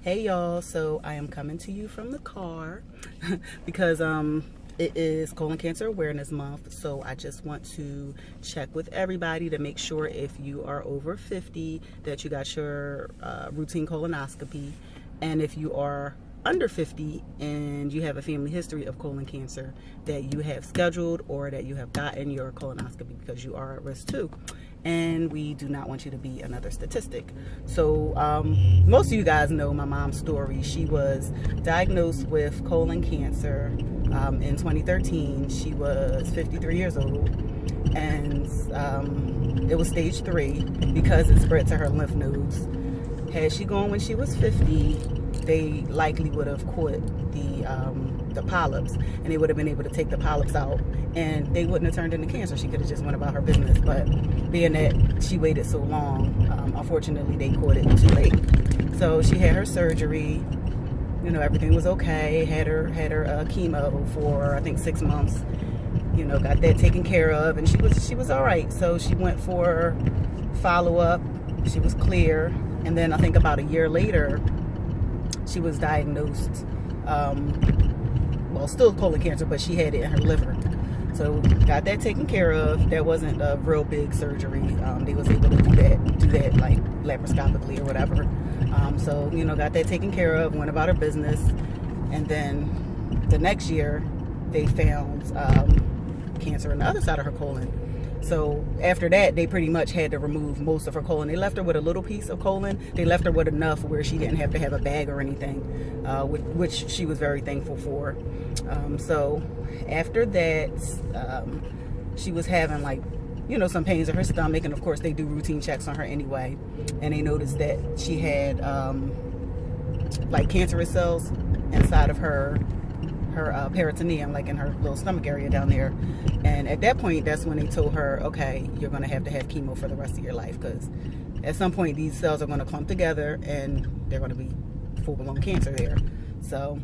Hey y'all, so I am coming to you from the car because it is colon cancer awareness month, so I just want to check with everybody to make sure if you are over 50 that you got your routine colonoscopy, and if you are under 50 and you have a family history of colon cancer, that you have scheduled or that you have gotten your colonoscopy, because you are at risk too. And we do not want you to be another statistic. So most of you guys know my mom's story. She was diagnosed with colon cancer in 2013. She was 53 years old, and it was stage 3 because it spread to her lymph nodes. Had she gone when she was 50, they likely would have caught the polyps, and they would have been able to take the polyps out, and they wouldn't have turned into cancer. She could have just went about her business. But being that she waited so long, unfortunately they caught it too late. So she had her surgery. You know, everything was okay. Had her chemo for I think 6 months. You know, got that taken care of, and she was all right. So she went for follow-up. She was clear, and then I think about a year later, she was diagnosed. Well, still colon cancer, but she had it in her liver. So got that taken care of. That wasn't a real big surgery. They was able to do that like laparoscopically or whatever. So, you know, got that taken care of, went about her business. And then the next year they found cancer on the other side of her colon. So after that, they pretty much had to remove most of her colon. They left her with a little piece of colon. They left her with enough where she didn't have to have a bag or anything, which she was very thankful for. So after that, she was having, like, you know, some pains in her stomach, and of course they do routine checks on her anyway. And they noticed that she had like cancerous cells inside of her peritoneum, like in her little stomach area down there. And at that point, that's when they told her, okay, you're going to have chemo for the rest of your life, because at some point these cells are going to clump together and they're going to be full-blown cancer there. So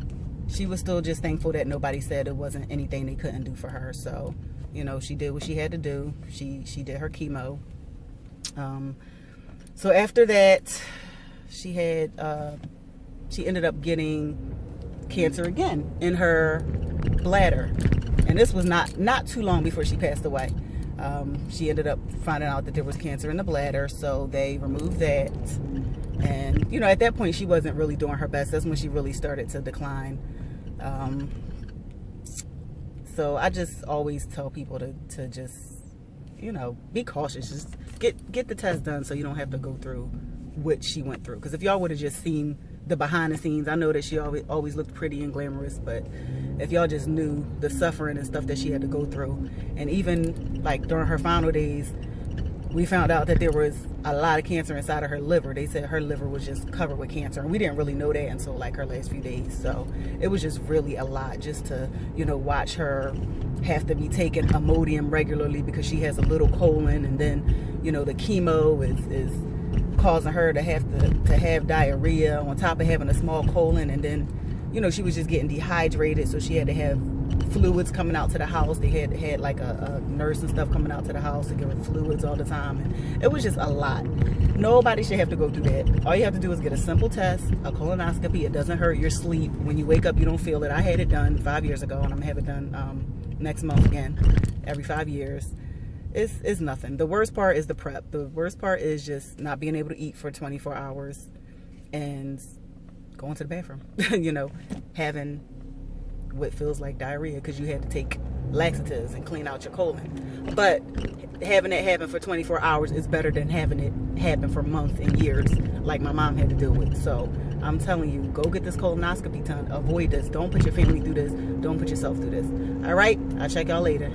she was still just thankful that nobody said it wasn't anything they couldn't do for her. So, you know, she did what she had to do. She did her chemo. So after that, she ended up getting cancer again in her bladder, and this was not too long before she passed away. She ended up finding out that there was cancer in the bladder, so they removed that. And you know, at that point she wasn't really doing her best. That's when she really started to decline. So I just always tell people to just, you know, be cautious. Just get the test done so you don't have to go through what she went through. Because if y'all would have just seen the behind the scenes, I know that she always looked pretty and glamorous, but if y'all just knew the suffering and stuff that she had to go through. And even like during her final days, we found out that there was a lot of cancer inside of her liver. They said her liver was just covered with cancer, and we didn't really know that until like her last few days. So it was just really a lot just to, you know, watch her have to be taking Imodium regularly because she has a little colon, and then, you know, the chemo is causing her to have diarrhea on top of having a small colon. And then, you know, she was just getting dehydrated, so she had to have fluids coming out to the house. They had like a nurse and stuff coming out to the house to give her fluids all the time, and it was just a lot. Nobody should have to go through that. All you have to do is get a simple test, a colonoscopy. It doesn't hurt your sleep. When you wake up, you don't feel it. I had it done 5 years ago, and I'm gonna have it done next month again, every 5 years. It's nothing. The worst part is the prep. The worst part is just not being able to eat for 24 hours and going to the bathroom. You know, having what feels like diarrhea because you had to take laxatives and clean out your colon. But having it happen for 24 hours is better than having it happen for months and years like my mom had to deal with. So I'm telling you, go get this colonoscopy done. Avoid this. Don't put your family through this. Don't put yourself through this. All right? I'll check y'all later.